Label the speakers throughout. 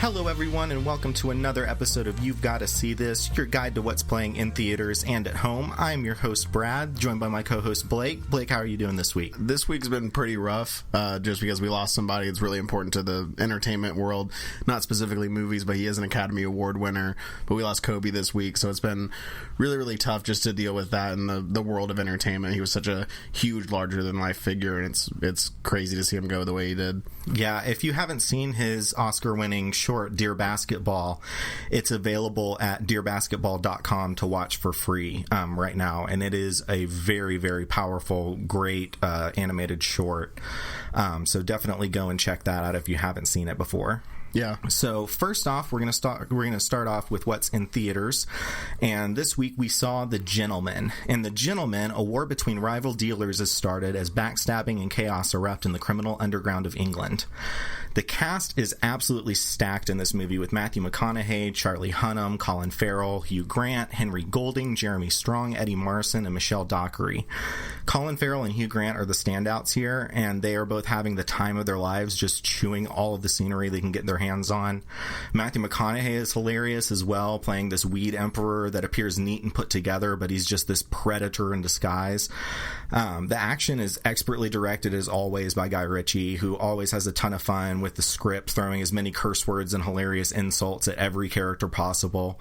Speaker 1: Hello everyone, and welcome to another episode of You've Gotta See This, your guide to what's playing in theaters and at home. I'm your host Brad, joined by my co-host Blake. Blake, how are you doing this week?
Speaker 2: This week's been pretty rough, just because we lost somebody that's really important to the entertainment world. Not specifically movies, but he is an Academy Award winner. But we lost Kobe this week, so it's been really, really tough just to deal with that in the world of entertainment. He was such a huge, larger-than-life figure, and it's crazy to see him go the way he did.
Speaker 1: Yeah, if you haven't seen his Oscar-winning short, Dear Basketball, it's available at dearbasketball.com to watch for free right now, and it is a very, very powerful, great animated short. So definitely go and check that out if you haven't seen it before.
Speaker 2: Yeah.
Speaker 1: So first off, we're going to start off with what's in theaters, and this week we saw The Gentleman. In The Gentleman, a war between rival dealers has started as backstabbing and chaos erupt in the criminal underground of England. The cast is absolutely stacked in this movie with Matthew McConaughey, Charlie Hunnam, Colin Farrell, Hugh Grant, Henry Golding, Jeremy Strong, Eddie Marsan, and Michelle Dockery. Colin Farrell and Hugh Grant are the standouts here, and they are both having the time of their lives just chewing all of the scenery they can get their hands on. Matthew McConaughey is hilarious as well, playing this weed emperor that appears neat and put together, but he's just this predator in disguise. The action is expertly directed as always by Guy Ritchie, who always has a ton of fun with the script, throwing as many curse words and hilarious insults at every character possible.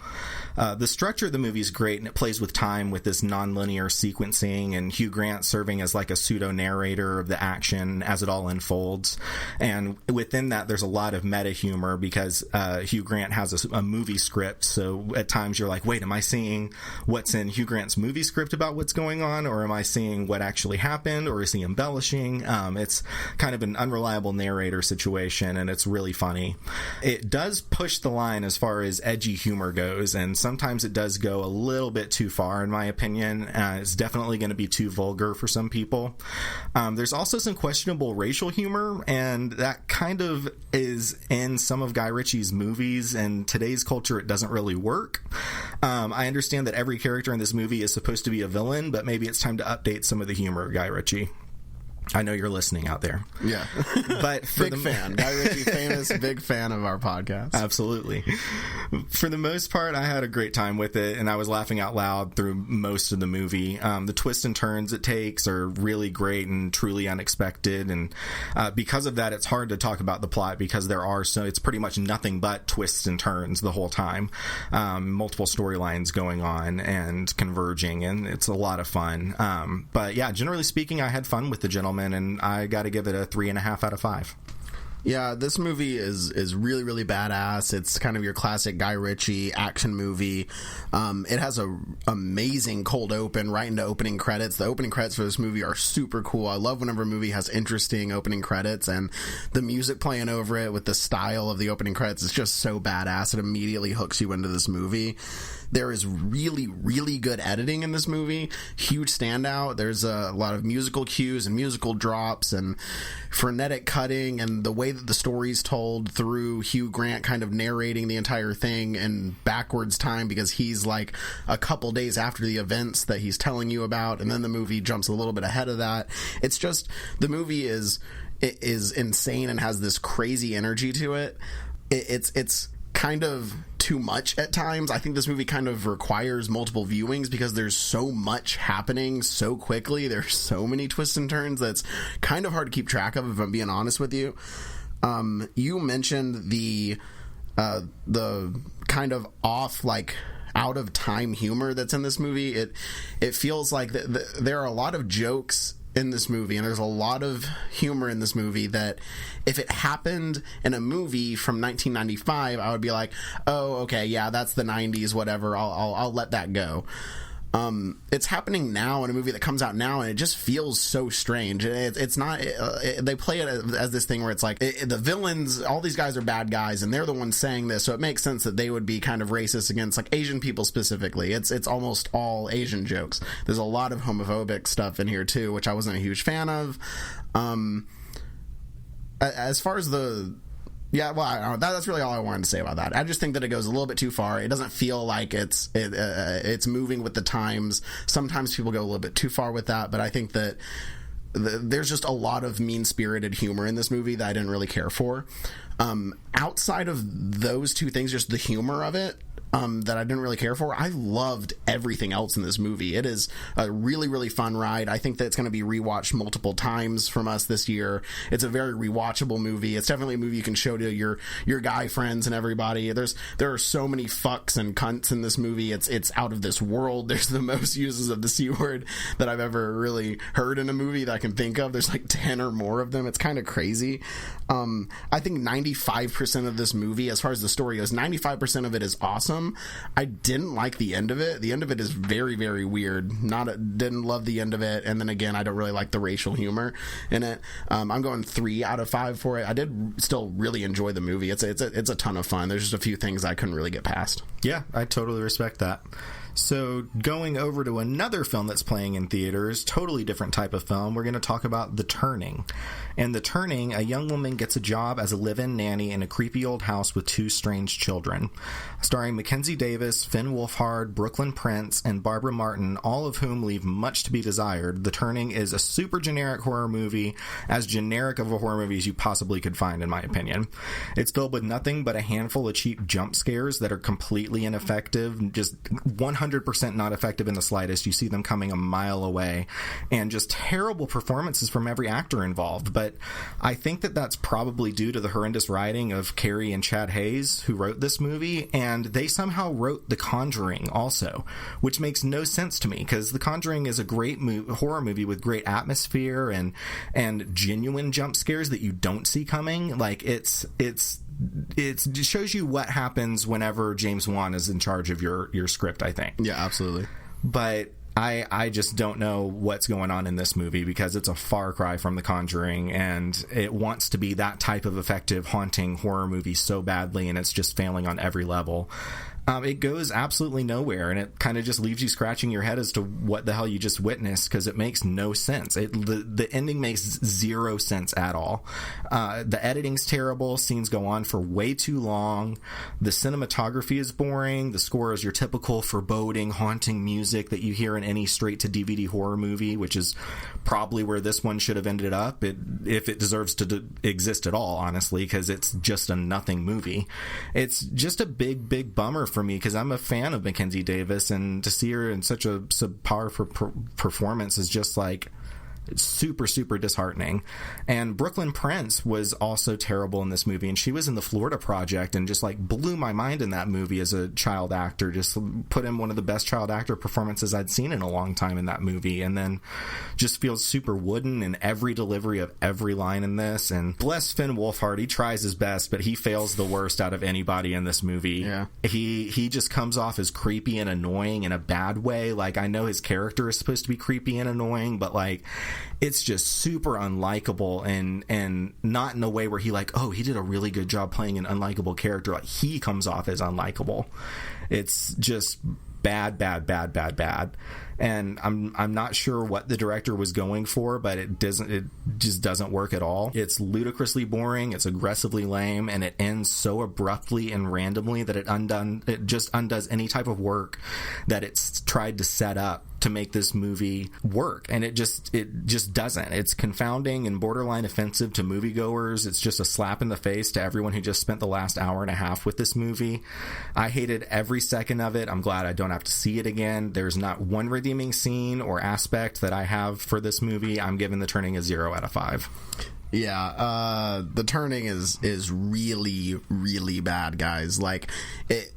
Speaker 1: The structure of the movie is great, and it plays with time with this non-linear sequencing, and Hugh Grant serving as like a pseudo-narrator of the action as it all unfolds. And within that, there's a lot of meta humor because Hugh Grant has a movie script, so at times you're like, wait, am I seeing what's in Hugh Grant's movie script about what's going on, or am I seeing what actually happened, or is he embellishing? It's kind of an unreliable narrator situation, and it's really funny. It does push the line as far as edgy humor goes, and sometimes it does go a little bit too far, in my opinion. It's definitely going to be too vulgar for some people. There's also some questionable racial humor, and that kind of is in some of Guy Ritchie's movies, and today's culture it doesn't really work. I understand that every character in this movie is supposed to be a villain, but maybe it's time to update some of the humor, Guy Ritchie. I know you're listening out there.
Speaker 2: Yeah.
Speaker 1: But
Speaker 2: big fan. Guy Ritchie, famous, big fan of our podcast.
Speaker 1: Absolutely. For the most part, I had a great time with it, and I was laughing out loud through most of the movie. The twists and turns it takes are really great and truly unexpected, and because of that, it's hard to talk about the plot because it's pretty much nothing but twists and turns the whole time. Multiple storylines going on and converging, and it's a lot of fun. But yeah, generally speaking, I had fun with The Gentleman, and I got to give it a 3.5 out of 5.
Speaker 2: Yeah, this movie is really, really badass. It's kind of your classic Guy Ritchie action movie. It has a amazing cold open right into opening credits. The opening credits for this movie are super cool. I love whenever a movie has interesting opening credits, and the music playing over it with the style of the opening credits is just so badass. It immediately hooks you into this movie. There is really, really good editing in this movie. Huge standout. There's a lot of musical cues and musical drops and frenetic cutting, and the way that the story's told through Hugh Grant kind of narrating the entire thing in backwards time because he's like a couple days after the events that he's telling you about, and then the movie jumps a little bit ahead of that. It's just, the movie is insane and has this crazy energy to it. It's kind of too much at times. I think this movie kind of requires multiple viewings because there's so much happening so quickly. There's so many twists and turns that's kind of hard to keep track of, if I'm being honest with you. You mentioned the kind of off, like, out of time humor that's in this movie. It feels like there are a lot of jokes in this movie, and there's a lot of humor in this movie that if it happened in a movie from 1995, I would be like, oh, okay, yeah, that's the 90s, whatever, I'll let that go. It's happening now in a movie that comes out now, and it just feels so strange. It's not. They play it as this thing where it's like the villains, all these guys are bad guys, and they're the ones saying this, so it makes sense that they would be kind of racist against like Asian people specifically. It's almost all Asian jokes. There's a lot of homophobic stuff in here too, which I wasn't a huge fan of. As far as yeah, well, I don't know. That's really all I wanted to say about that. I just think that it goes a little bit too far. It doesn't feel like it's moving with the times. Sometimes people go a little bit too far with that, but I think that there's just a lot of mean-spirited humor in this movie that I didn't really care for. Outside of those two things, just the humor of it, that I didn't really care for, I loved everything else in this movie. It is a really, really fun ride. I think that it's going to be rewatched multiple times from us this year. It's a very rewatchable movie. It's definitely a movie you can show to your guy friends and everybody. There are so many fucks and cunts in this movie. It's out of this world. There's the most uses of the C word that I've ever really heard in a movie that I can think of. There's like 10 or more of them. It's kind of crazy. I think 95% of this movie, as far as the story goes, 95% of it is awesome. I didn't like the end of it. The end of it is very, very weird. Didn't love the end of it. And then again, I don't really like the racial humor in it. I'm going 3 out of 5 for it. I did still really enjoy the movie. It's a ton of fun. There's just a few things I couldn't really get past.
Speaker 1: Yeah, I totally respect that. So going over to another film that's playing in theaters, totally different type of film, we're going to talk about The Turning. In The Turning, a young woman gets a job as a live-in nanny in a creepy old house with 2 strange children. Starring Mackenzie Davis, Finn Wolfhard, Brooklyn Prince, and Barbara Martin, all of whom leave much to be desired. The Turning is a super generic horror movie, as generic of a horror movie as you possibly could find, in my opinion. It's filled with nothing but a handful of cheap jump scares that are completely ineffective, just 100% not effective in the slightest. You see them coming a mile away, and just terrible performances from every actor involved. But I think that that's probably due to the horrendous writing of Carrie and Chad Hayes, who wrote this movie, and they somehow wrote The Conjuring also, which makes no sense to me, because The Conjuring is a great horror movie with great atmosphere and genuine jump scares that you don't see coming. Like, it shows you what happens whenever James Wan is in charge of your script, I think.
Speaker 2: Yeah, absolutely.
Speaker 1: But I just don't know what's going on in this movie, because it's a far cry from The Conjuring, and it wants to be that type of effective, haunting horror movie so badly, and it's just failing on every level. It goes absolutely nowhere, and it kind of just leaves you scratching your head as to what the hell you just witnessed, because it makes no sense. The ending makes zero sense at all. The editing's terrible. Scenes go on for way too long. The cinematography is boring. The score is your typical foreboding, haunting music that you hear in any straight-to-DVD horror movie, which is probably where this one should have ended up, if it deserves to exist at all, honestly, because it's just a nothing movie. It's just a big, big bummer for me, because I'm a fan of Mackenzie Davis, and to see her in such a subpar performance is just like super, super disheartening. And Brooklyn Prince was also terrible in this movie, and she was in the Florida Project and just like blew my mind in that movie as a child actor. Just put in one of the best child actor performances I'd seen in a long time in that movie, and then just feels super wooden in every delivery of every line in this. And bless Finn Wolfhard, he tries his best, but he fails the worst out of anybody in this movie.
Speaker 2: Yeah.
Speaker 1: He just comes off as creepy and annoying in a bad way. Like, I know his character is supposed to be creepy and annoying, but like, it's just super unlikable, and not in a way where he did a really good job playing an unlikable character. Like, he comes off as unlikable. It's just bad. And I'm not sure what the director was going for, but it just doesn't work at all. It's ludicrously boring, it's aggressively lame, and it ends so abruptly and randomly that it just undoes any type of work that it's tried to set up to make this movie work, and it just doesn't. It's confounding and borderline offensive to moviegoers. It's just a slap in the face to everyone who just spent the last hour and a half with this movie. I hated every second of it. I'm glad I don't have to see it again. There's not one redeeming scene or aspect that I have for this movie. I'm giving The Turning a 0 out of 5.
Speaker 2: Yeah, The Turning is really, really bad, guys. Like,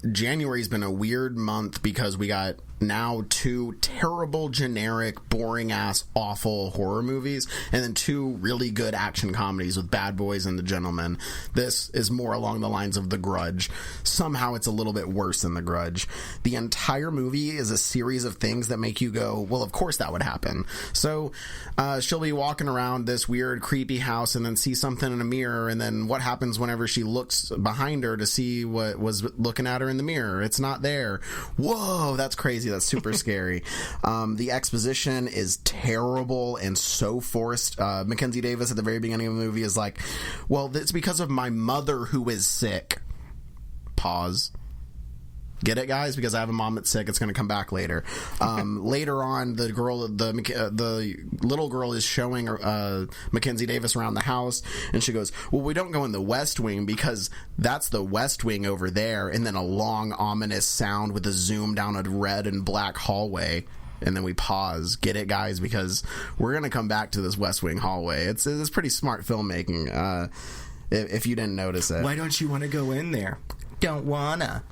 Speaker 2: January's been a weird month because we got now 2 terrible, generic, boring-ass, awful horror movies, and then 2 really good action comedies with Bad Boys and The Gentleman. This is more along the lines of The Grudge. Somehow it's a little bit worse than The Grudge. The entire movie is a series of things that make you go, well, of course that would happen. So, she'll be walking around this weird, creepy house and then see something in a mirror, and then what happens whenever she looks behind her to see what was looking at her in the mirror? It's not there. Whoa, that's crazy. That's super scary. The exposition is terrible and so forced. Mackenzie Davis at the very beginning of the movie is like, well, it's because of my mother who is sick. Pause. Get it, guys? Because I have a mom that's sick. It's going to come back later. Later on, the little girl is showing Mackenzie Davis around the house, and she goes, well, we don't go in the West Wing because that's the West Wing over there. And then a long, ominous sound with a zoom down a red and black hallway. And then we pause. Get it, guys? Because we're going to come back to this West Wing hallway. It's pretty smart filmmaking, if you didn't notice it.
Speaker 1: Why don't you want to go in there? Don't wanna.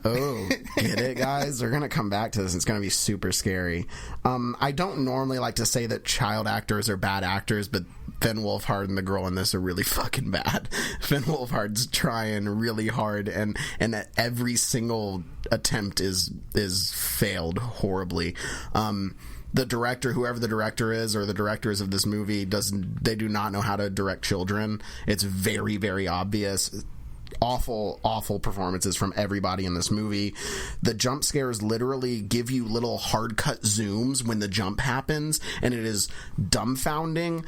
Speaker 2: Oh, get it, guys? They're gonna come back to this. It's gonna be super scary. I don't normally like to say that child actors are bad actors, but Finn Wolfhard and the girl in this are really fucking bad. Finn Wolfhard's trying really hard, and every single attempt is failed horribly. The director, whoever the director is, or the directors of this movie, they do not know how to direct children. It's very, very obvious. Awful performances from everybody in this movie. The jump scares literally give you little hard cut zooms when the jump happens, and it is dumbfounding.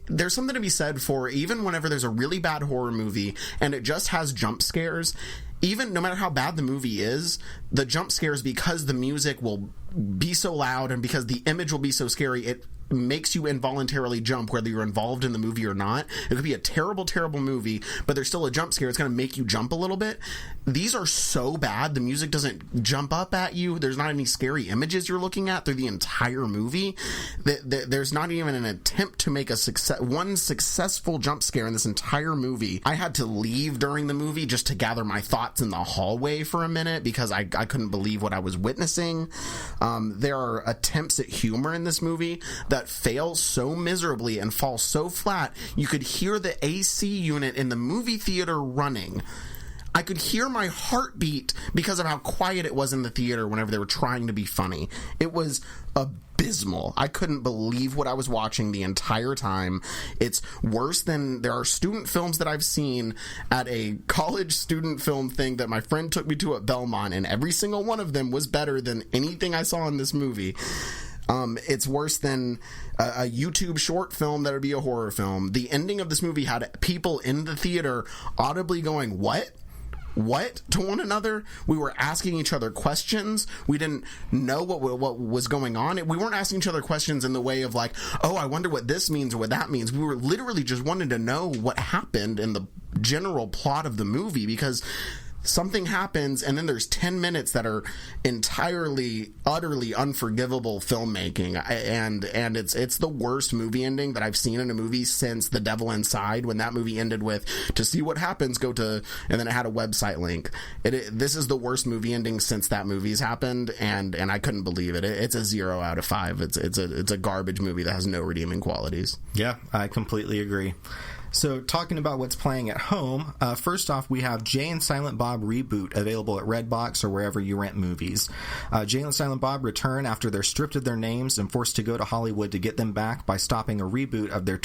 Speaker 2: There's something to be said for, even whenever there's a really bad horror movie and it just has jump scares, even no matter how bad the movie is, the jump scares, because the music will be so loud and because the image will be so scary, it makes you involuntarily jump whether you're involved in the movie or not. It could be a terrible movie, but there's still a jump scare. It's going to make you jump a little bit. These are so bad. The music doesn't jump up at you. There's not any scary images you're looking at through the entire movie. There's not even an attempt to make one successful jump scare in this entire movie. I had to leave during the movie just to gather my thoughts in the hallway for a minute because I couldn't believe what I was witnessing. There are attempts at humor in this movie that fail so miserably and fall so flat, you could hear the AC unit in the movie theater running. I could hear my heartbeat because of how quiet it was in the theater whenever they were trying to be funny. It was abysmal. I couldn't believe what I was watching the entire time. It's worse than there are student films that I've seen at a college student film thing that my friend took me to at Belmont, and every single one of them was better than anything I saw in this movie. It's worse than a YouTube short film that would be a horror film. The ending of this movie had people in the theater audibly going, what to one another. We were asking each other questions. We didn't know what was going on. We weren't asking each other questions in the way of like, oh, I wonder what this means or what that means. We were literally just wanting to know what happened in the general plot of the movie, because something happens and then there's 10 minutes that are entirely, utterly unforgivable filmmaking, and it's the worst movie ending that I've seen in a movie since The Devil Inside, when that movie ended with, to see what happens, go to, and then it had a website link. This is the worst movie ending since that movie's happened, and I couldn't believe it. It's a 0 out of 5. It's a garbage movie that has no redeeming qualities.
Speaker 1: Yeah, I completely agree. So, talking about what's playing at home, first off, we have Jay and Silent Bob Reboot available at Redbox or wherever you rent movies. Jay and Silent Bob return after they're stripped of their names and forced to go to Hollywood to get them back by stopping a reboot of their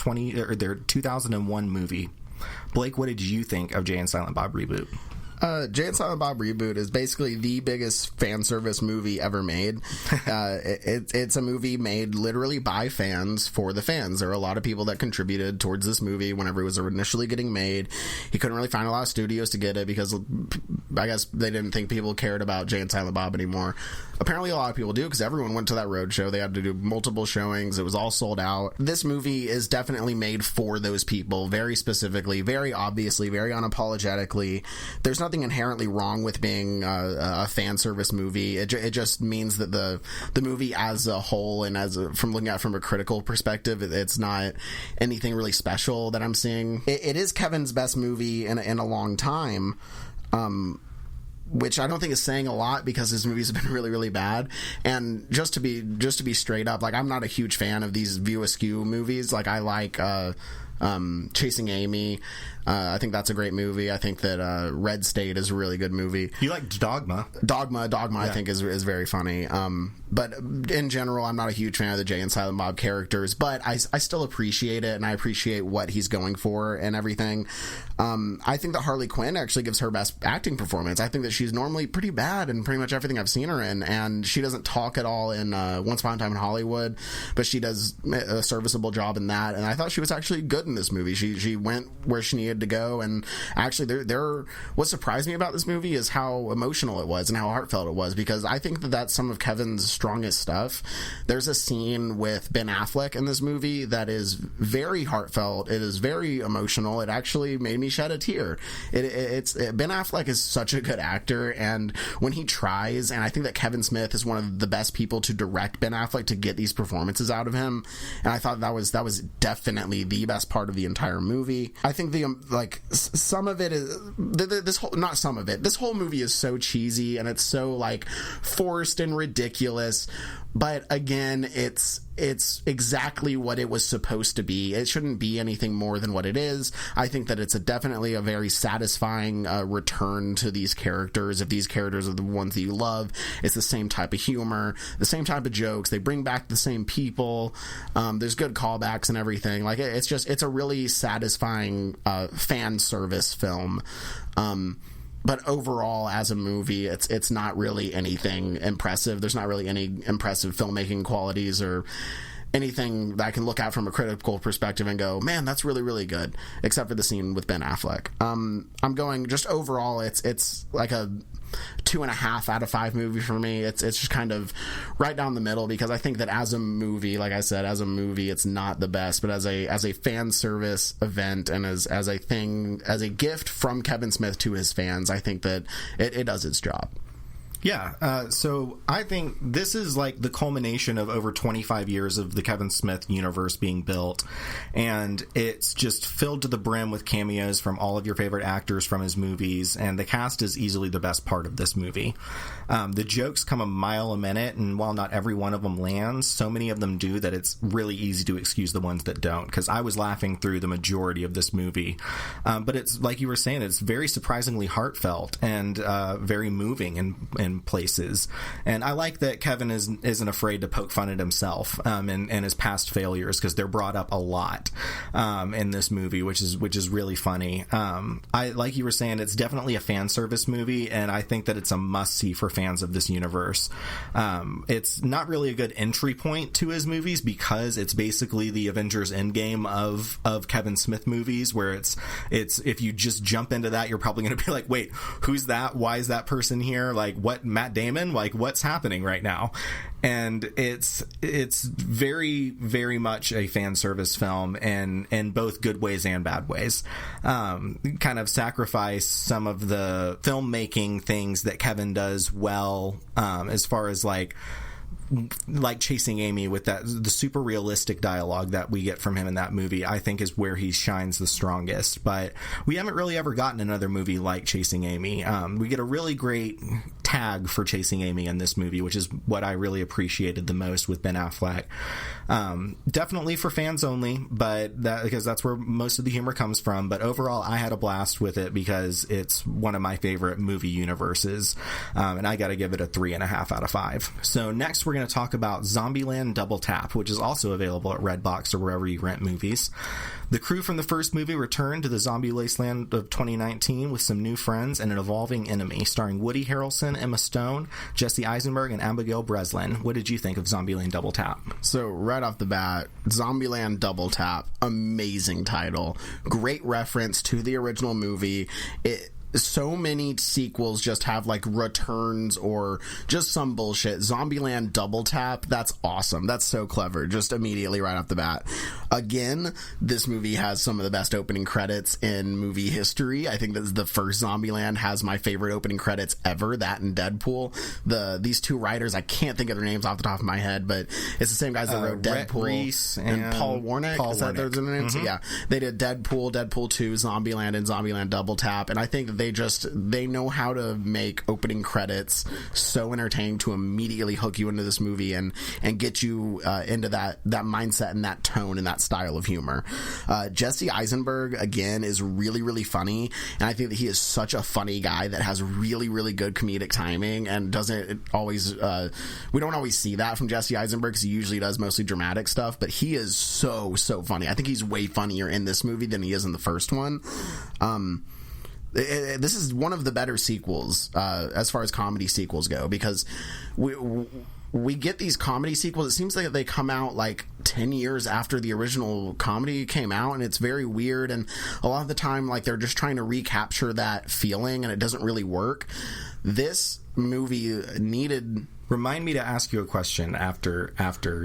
Speaker 1: 2001 movie. Blake, what did you think of Jay and Silent Bob Reboot?
Speaker 2: Jay and Silent Bob Reboot is basically the biggest fan service movie ever made. It's a movie made literally by fans for the fans. There are a lot of people that contributed towards this movie whenever it was initially getting made. He couldn't really find a lot of studios to get it because I guess they didn't think people cared about Jay and Silent Bob anymore. Apparently a lot of people do, because everyone went to that road show. They had to do multiple showings. It was all sold out. This movie is definitely made for those people, very specifically, very obviously, very unapologetically. There's nothing inherently wrong with being a fan service movie. It just means that the movie as a whole, and from looking at it from a critical perspective, it's not anything really special that I'm seeing. It is Kevin's best movie in a long time. Which I don't think is saying a lot, because his movies have been really, really bad. And just to be straight up, like, I'm not a huge fan of these View Askew movies. Like, I like Chasing Amy. I think that's a great movie. I think that Red State is a really good movie.
Speaker 1: You like Dogma.
Speaker 2: Dogma, yeah. I think is very funny. But in general, I'm not a huge fan of the Jay and Silent Bob characters, but I still appreciate it, and I appreciate what he's going for and everything. I think that Harley Quinn actually gives her best acting performance. I think that she's normally pretty bad in pretty much everything I've seen her in, and she doesn't talk at all in Once Upon a Time in Hollywood, but she does a serviceable job in that, and I thought she was actually good in this movie. She went where she needed to go, and actually what surprised me about this movie is how emotional it was and how heartfelt it was, because I think that's some of Kevin's strongest stuff. There's a scene with Ben Affleck in this movie that is very heartfelt. It is very emotional. It actually made me shed a tear. Ben Affleck is such a good actor, and when he tries, and I think that Kevin Smith is one of the best people to direct Ben Affleck to get these performances out of him, and I thought that was definitely the best part of the entire movie. I think some of it is this whole movie is so cheesy and it's so like forced and ridiculous, but again, it's exactly what it was supposed to be. It shouldn't be anything more than what it is. I think that it's definitely a very satisfying return to these characters. If these characters are the ones that you love, it's the same type of humor, the same type of jokes. They bring back the same people. There's good callbacks and everything. Like it's a really satisfying fan service film. But overall, as a movie, it's not really anything impressive. There's not really any impressive filmmaking qualities or anything that I can look at from a critical perspective and go, man, that's really, really good, except for the scene with Ben Affleck. I'm going, just overall, it's like a 2.5 out of 5 movie for me. It's just kind of right down the middle, because I think that as a movie, like I said, as a movie, it's not the best, but as a fan service event and as a gift from Kevin Smith to his fans, I think that it does its job.
Speaker 1: Yeah, so I think this is like the culmination of over 25 years of the Kevin Smith universe being built, and it's just filled to the brim with cameos from all of your favorite actors from his movies, and the cast is easily the best part of this movie. The jokes come a mile a minute, and while not every one of them lands, so many of them do that it's really easy to excuse the ones that don't, because I was laughing through the majority of this movie. But it's, like you were saying, it's very surprisingly heartfelt and very moving in places, and I like that Kevin isn't afraid to poke fun at himself and his past failures, because they're brought up a lot in this movie, which is really funny. I like you were saying, it's definitely a fan service movie, and I think that it's a must see for fans of this universe. It's not really a good entry point to his movies, because it's basically the Avengers Endgame of Kevin Smith movies, where it's if you just jump into that, you're probably going to be like, wait, who's that? Why is that person here? Like, what, Matt Damon? Like, what's happening right now? And it's very, very much a fan service film, in both good ways and bad ways. Kind of sacrifice some of the filmmaking things that Kevin does well, as far as like Chasing Amy, with the super realistic dialogue that we get from him in that movie, I think is where he shines the strongest. But we haven't really ever gotten another movie like Chasing Amy. We get a really great tag for Chasing Amy in this movie, which is what I really appreciated the most with Ben Affleck. Definitely for fans only, but because that's where most of the humor comes from. But overall, I had a blast with it, because it's one of my favorite movie universes, and I got to give it a 3.5 out of 5. So next, we're going to talk about Zombieland Double Tap, which is also available at Redbox or wherever you rent movies. The crew from the first movie returned to the zombie wasteland of 2019 with some new friends and an evolving enemy, starring Woody Harrelson, Emma Stone, Jesse Eisenberg, and Abigail Breslin. What did you think of Zombieland Double Tap?
Speaker 2: So right off the bat, Zombieland Double Tap, amazing title, great reference to the original movie. So many sequels just have like returns or just some bullshit. Zombieland Double Tap, that's awesome. That's so clever, just immediately right off the bat. Again, this movie has some of the best opening credits in movie history. I think that the first Zombieland has my favorite opening credits ever, that and Deadpool. These two writers, I can't think of their names off the top of my head, but it's the same guys that wrote Deadpool.
Speaker 1: Reese
Speaker 2: and Paul Warnick. Is that their names?
Speaker 1: Mm-hmm.
Speaker 2: Yeah. They did Deadpool, Deadpool 2, Zombieland, and Zombieland Double Tap, and I think that they know how to make opening credits so entertaining to immediately hook you into this movie and get you into that mindset and that tone and that style of humor. Jesse Eisenberg, again, is really, really funny, and I think that he is such a funny guy that has really, really good comedic timing, and doesn't always we don't always see that from Jesse Eisenberg, because he usually does mostly dramatic stuff, but he is so funny. I think he's way funnier in this movie than he is in the first one. This is one of the better sequels as far as comedy sequels go, because we get these comedy sequels. It seems like they come out like 10 years after the original comedy came out, and it's very weird, and a lot of the time like they're just trying to recapture that feeling, and it doesn't really work. This movie needed...
Speaker 1: Remind me to ask you a question after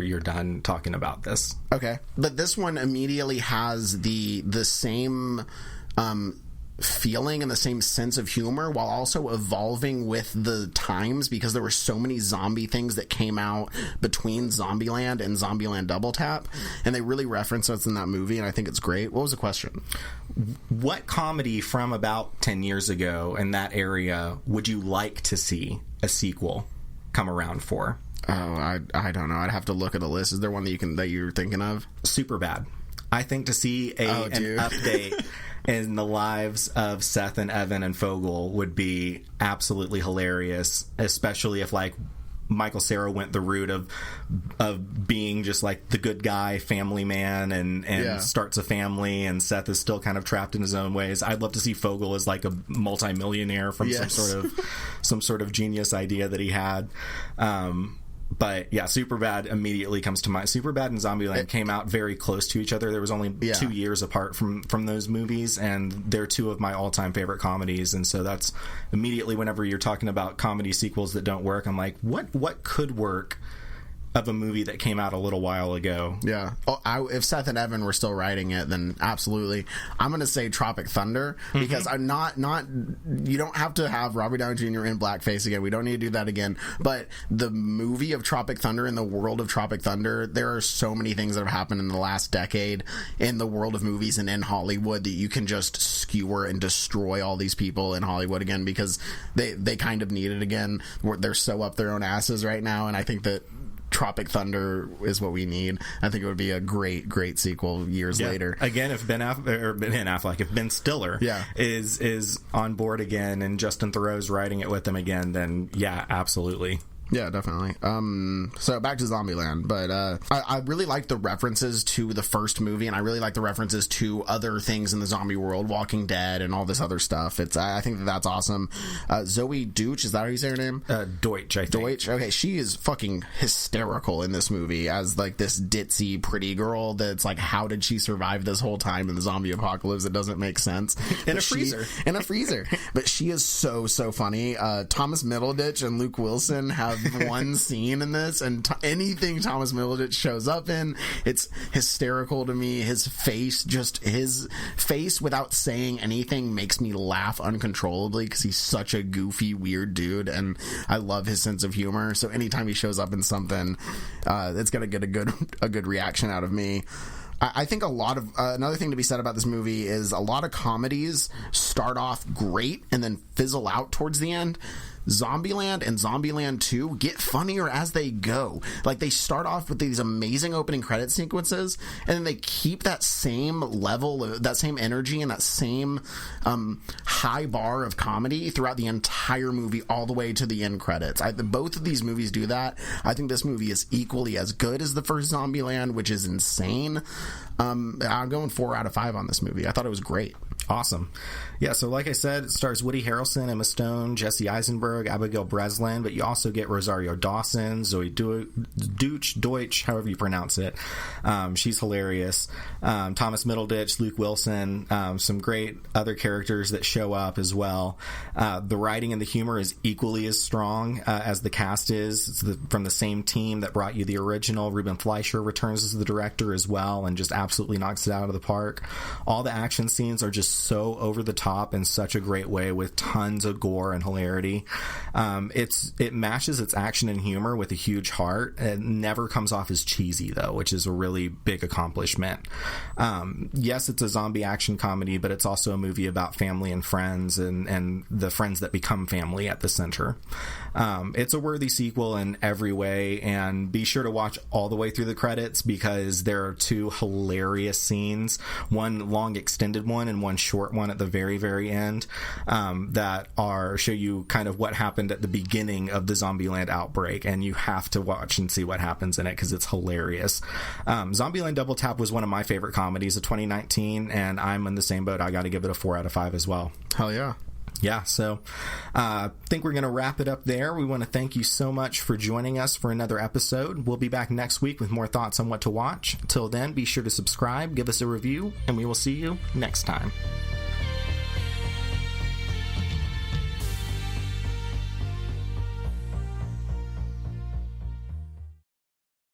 Speaker 1: you're done talking about this.
Speaker 2: Okay. But this one immediately has the same feeling and the same sense of humor while also evolving with the times, because there were so many zombie things that came out between Zombieland and Zombieland Double Tap, and they really reference us in that movie, and I think it's great. What was the question?
Speaker 1: What comedy from about 10 years ago in that area would you like to see a sequel come around for?
Speaker 2: Oh, I don't know. I'd have to look at a list. Is there one that you're thinking of?
Speaker 1: Superbad. I think to see an update in the lives of Seth and Evan and Fogel would be absolutely hilarious, especially if like Michael Cera went the route of being just like the good guy family man and starts a family, and Seth is still kind of trapped in his own ways. I'd love to see Fogel as like a multimillionaire from some sort of genius idea that he had. But yeah, Superbad immediately comes to mind. Superbad and Zombieland came out very close to each other. There was only 2 years apart from those movies, and they're two of my all-time favorite comedies. And so that's immediately, whenever you're talking about comedy sequels that don't work, I'm like, what could work of a movie that came out a little while ago?
Speaker 2: Yeah. If Seth and Evan were still writing it, then absolutely. I'm going to say Tropic Thunder, because I'm not you don't have to have Robert Downey Jr. in blackface again. We don't need to do that again. But the movie of Tropic Thunder and the world of Tropic Thunder, there are so many things that have happened in the last decade in the world of movies and in Hollywood that you can just skewer and destroy all these people in Hollywood again, because they kind of need it again. They're so up their own asses right now, and I think that Tropic Thunder is what we need. I think it would be a great sequel years later.
Speaker 1: Again, if Ben Affleck, if Ben Stiller is on board again and Justin Theroux's writing it with them again, then yeah, absolutely.
Speaker 2: Yeah, definitely. So back to Zombieland, but I really like the references to the first movie, and I really like the references to other things in the zombie world, Walking Dead and all this other stuff. I think that's awesome. Zoe Deutch, is that how you say her name?
Speaker 1: Deutch, I think.
Speaker 2: Deutch. Okay, she is fucking hysterical in this movie as like this ditzy pretty girl that's like, how did she survive this whole time in the zombie apocalypse? It doesn't make sense.
Speaker 1: In a freezer.
Speaker 2: But she is so funny. Thomas Middleditch and Luke Wilson have one scene in this, and anything Thomas Middleditch shows up in, it's hysterical to me. His face without saying anything makes me laugh uncontrollably, because he's such a goofy, weird dude, and I love his sense of humor. So anytime he shows up in something, it's gonna get a good reaction out of me. I think a lot of another thing to be said about this movie is a lot of comedies start off great and then fizzle out towards the end. Zombieland and Zombieland 2 get funnier as they go. Like, they start off with these amazing opening credit sequences, and then they keep that same level, that same energy, and that same high bar of comedy throughout the entire movie all the way to the end credits. Both of these movies do that. I think this movie is equally as good as the first Zombieland, which is insane. I'm going 4 out of 5 on this movie. I thought it was great.
Speaker 1: Awesome. Yeah, so like I said, it stars Woody Harrelson, Emma Stone, Jesse Eisenberg, Abigail Breslin, but you also get Rosario Dawson, Zoe Deutch, however you pronounce it. She's hilarious. Thomas Middleditch, Luke Wilson, some great other characters that show up as well. The writing and the humor is equally as strong as the cast is. It's from the same team that brought you the original. Ruben Fleischer returns as the director as well and just absolutely knocks it out of the park. All the action scenes are just so over the top in such a great way, with tons of gore and hilarity. It matches its action and humor with a huge heart. It never comes off as cheesy, though, which is a really big accomplishment. Yes, it's a zombie action comedy, but it's also a movie about family and friends, and the friends that become family at the center. It's a worthy sequel in every way, and be sure to watch all the way through the credits, because there are 2 hilarious scenes, one long extended one and one short one at the very end, that show you kind of what happened at the beginning of the Zombieland outbreak, and you have to watch and see what happens in it, because it's hilarious. Zombieland Double Tap was one of my favorite comedies of 2019, and I'm in the same boat. I got to give it a 4 out of 5 as well.
Speaker 2: Hell yeah.
Speaker 1: Yeah, so I think we're going to wrap it up there. We want to thank you so much for joining us for another episode. We'll be back next week with more thoughts on what to watch. Till then, be sure to subscribe, give us a review, and we will see you next time.